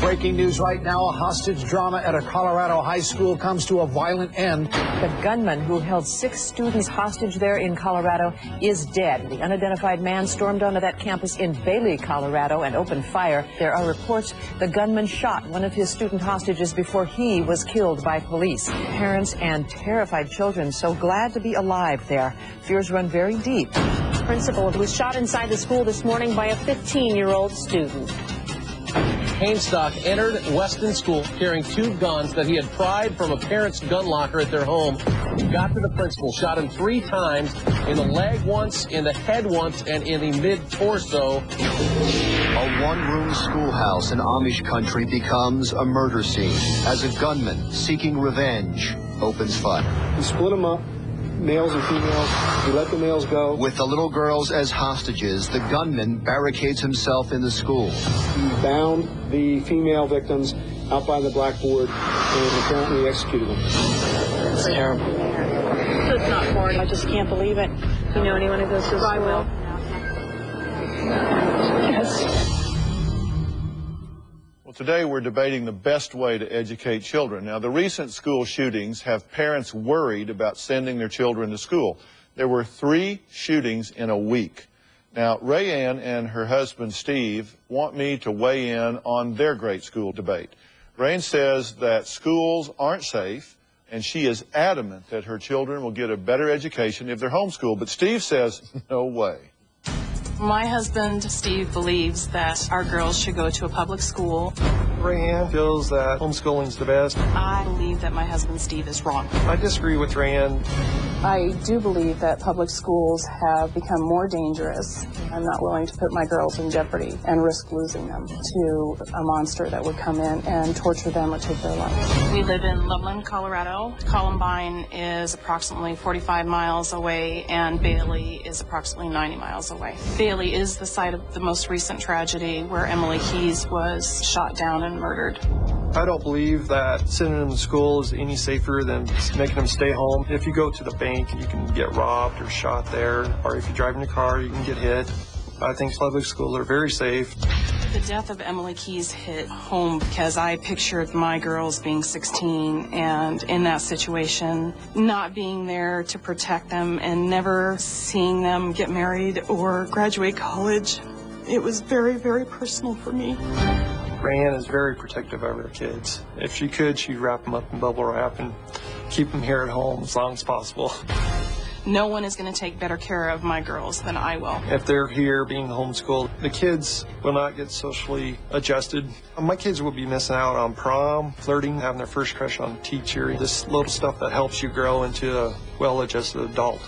Breaking news right now, a hostage drama at a Colorado high school comes to a violent end. The gunman who held 6 students hostage there in Colorado is dead. The unidentified man stormed onto that campus in Bailey, Colorado, and opened fire. There are reports the gunman shot one of his student hostages before he was killed by police. Parents and terrified children so glad to be alive there. Fears run very deep. Principal was shot inside the school this morning by a 15-year-old student. Hainstock entered Weston School carrying 2 guns that he had pried from a parent's gun locker at their home. Got to the principal, shot him 3 times, in the leg once, in the head once, and in the mid-torso. A one-room schoolhouse in Amish country becomes a murder scene as a gunman seeking revenge opens fire. He split them up, males and females. He let the males go. With the little girls as hostages, the gunman barricades himself in the school. He bound the female victims out by the blackboard and apparently executed them. It's terrible. It's not for it. I just can't believe it. You know anyone who goes to school? Yes. Well, today we're debating the best way to educate children. Now, the recent school shootings have parents worried about sending their children to school. There were 3 shootings in a week. Now, Rayanne and her husband, Steve, want me to weigh in on their great school debate. Rayanne says that schools aren't safe, and she is adamant that her children will get a better education if they're homeschooled. But Steve says, no way. My husband, Steve, believes that our girls should go to a public school. Rayanne feels that homeschooling's the best. I believe that my husband, Steve, is wrong. I disagree with Rayanne. I do believe that public schools have become more dangerous. I'm not willing to put my girls in jeopardy and risk losing them to a monster that would come in and torture them or take their life. We live in Loveland, Colorado. Columbine is approximately 45 miles away, and Bailey is approximately 90 miles away. Bailey is the site of the most recent tragedy where Emily Keyes was shot down and murdered. I don't believe that sending them to school is any safer than making them stay home. If you go to the bank, you can get robbed or shot there, or if you drive in a car, you can get hit. I think public schools are very safe. The death of Emily Keyes hit home because I pictured my girls being 16 and in that situation, not being there to protect them and never seeing them get married or graduate college. It was very, very personal for me. Rayanne is very protective of her kids. If she could, she'd wrap them up in bubble wrap and keep them here at home as long as possible. No one is going to take better care of my girls than I will. If they're here being homeschooled, the kids will not get socially adjusted. My kids will be missing out on prom, flirting, having their first crush on a teacher, this little stuff that helps you grow into a well-adjusted adult.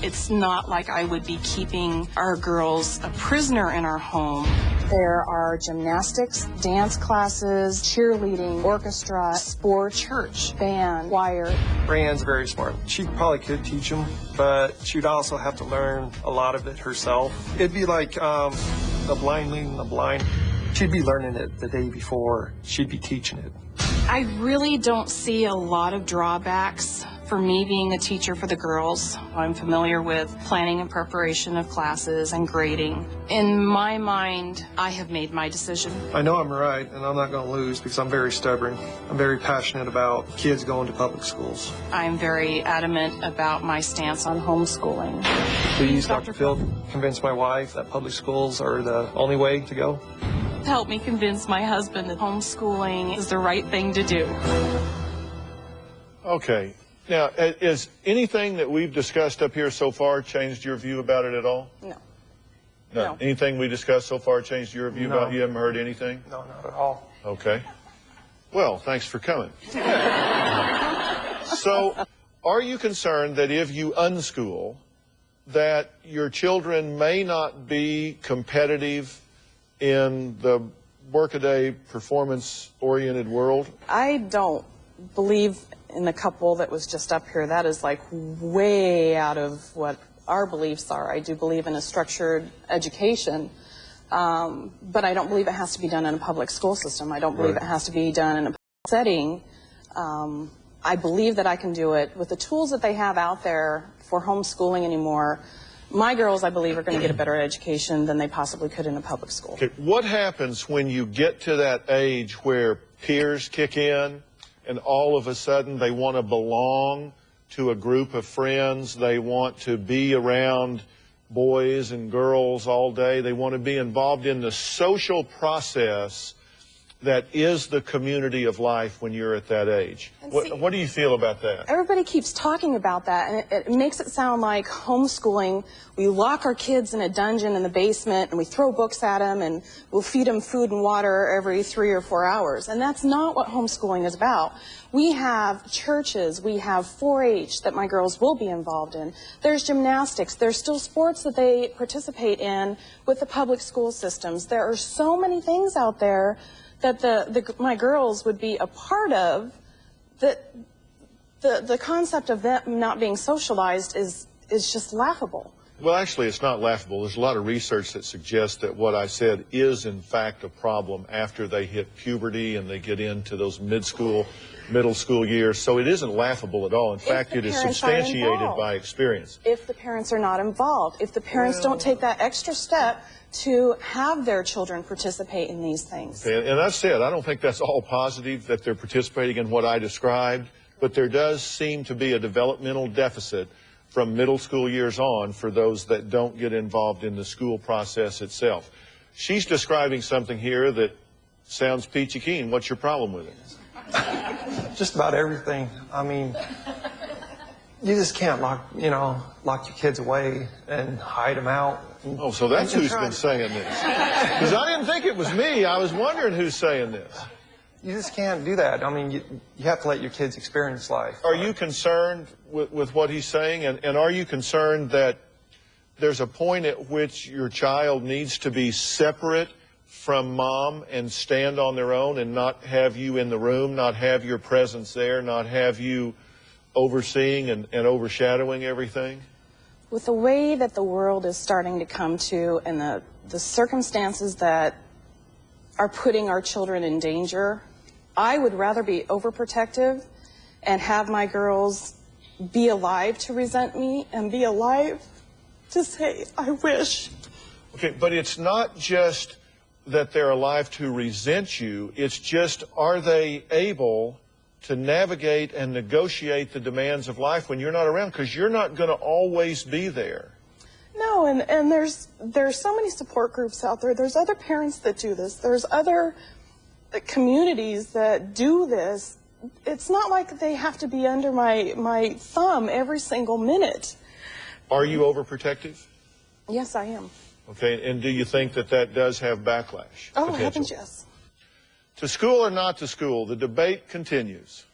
It's not like I would be keeping our girls a prisoner in our home. There are gymnastics, dance classes, cheerleading, orchestra, sport, church, band, choir. Rayanne's very smart. She probably could teach them, but she'd also have to learn a lot of it herself. It'd be like the blind leading the blind. She'd be learning it the day before. She'd be teaching it. I really don't see a lot of drawbacks for me being a teacher for the girls. I'm familiar with planning and preparation of classes and grading. In my mind, I have made my decision. I know I'm right, and I'm not going to lose because I'm very stubborn. I'm very passionate about kids going to public schools. I'm very adamant about my stance on homeschooling. Please, Dr. Phil, convince my wife that public schools are the only way to go. Help me convince my husband that homeschooling is the right thing to do. Okay. Now, is anything that we've discussed up here so far changed your view about it at all? No. No. Anything we discussed so far changed your view about it? You haven't heard anything? No, not at all. Okay. Well, thanks for coming. So, are you concerned that if you unschool, that your children may not be competitive in the workaday performance-oriented world? I don't believe in the couple that was just up here. That is like way out of what our beliefs are. I do believe in a structured education, but I don't believe it has to be done in a public school system. I don't believe it has to be done in a setting. I believe that I can do it with the tools that they have out there for homeschooling anymore. my girls, I believe, are going to get a better education than they possibly could in a public school. Okay. What happens when you get to that age where peers kick in and all of a sudden they want to belong to a group of friends, they want to be around boys and girls all day, they want to be involved in the social process that is the community of life when you're at that age? What do you feel about that? Everybody keeps talking about that, and it makes it sound like homeschooling. We lock our kids in a dungeon in the basement, and we throw books at them, and we'll feed them food and water every 3 or 4 hours. And that's not what homeschooling is about. We have churches, we have 4-H that my girls will be involved in. There's gymnastics, there's still sports that they participate in with the public school systems. There are so many things out there that my girls would be a part of, that the concept of them not being socialized is just laughable. Well, actually, it's not laughable. There's a lot of research that suggests that what I said is, in fact, a problem after they hit puberty and they get into those middle school years. So it isn't laughable at all. In fact, it is substantiated by experience. If the parents are not involved, if the parents don't take that extra step to have their children participate in these things. And I've said, I don't think that's all positive that they're participating in what I described, but there does seem to be a developmental deficit from middle school years on for those that don't get involved in the school process itself. She's describing something here that sounds peachy keen. What's your problem with it? Just about everything. I mean, you just can't lock your kids away and hide them out. Oh, so that's who's been saying this. Because I didn't think it was me. I was wondering who's saying this. You just can't do that. I mean, you have to let your kids experience life. Are you concerned with what he's saying? And are you concerned that there's a point at which your child needs to be separate from mom and stand on their own and not have you in the room, not have your presence there, not have you overseeing and overshadowing everything? With the way that the world is starting to come to and the circumstances that are putting our children in danger, I would rather be overprotective and have my girls be alive to resent me and be alive to say, I wish. Okay, but it's not just that they're alive to resent you. It's just, are they able to navigate and negotiate the demands of life when you're not around? Because you're not going to always be there. No, and there's so many support groups out there. There's other parents that do this. There's other communities that do this. It's not like they have to be under my thumb every single minute. Are you overprotective? Yes, I am. Okay, and do you think that that does have backlash? Oh, heavens, yes. To school or not to school, the debate continues.